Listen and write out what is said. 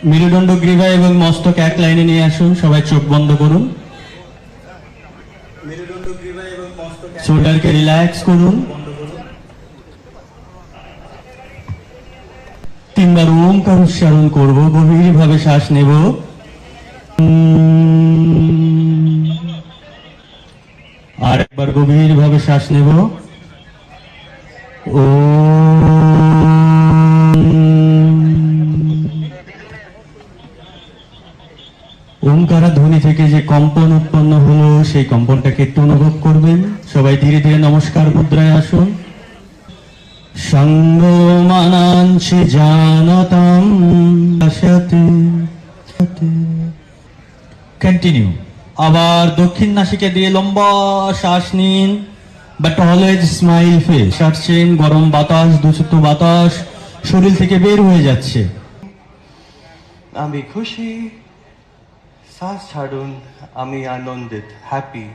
মেরুদণ্ড গ্রীবা এবং মস্তক এক লাইনে নিয়ে আসুন। সবাই চোখ বন্ধ করুন। শোল্ডারকে রিল্যাক্স করুন। তিনবার ওমকার উচ্চারণ করব। গভীরভাবে শ্বাস নেব। আর একবার গভীরভাবে শ্বাস নেব। ও ওমকারা ধ্বনি থেকে যে কম্পন উৎপন্ন হলো সেই কম্পনটাকে একটু অনুভব করবেন। সবাই ধীরে ধীরে নমস্কার মুদ্রায় আসুন। সঙ্গমানাঞ্চি জানতাম কন্টিনিউ। আবার দক্ষিণ নাসিকা দিয়ে লম্বা শ্বাস নিন, বাট অলওয়েজ স্মাইল ফেস। ছাড়ছেন, গরম বাতাস, দূষিত বাতাস শরীর থেকে বের হয়ে যাচ্ছে। আমি খুশি, শ্বাস ছাড়ুন, আমি আনন্দিত, হ্যাপি।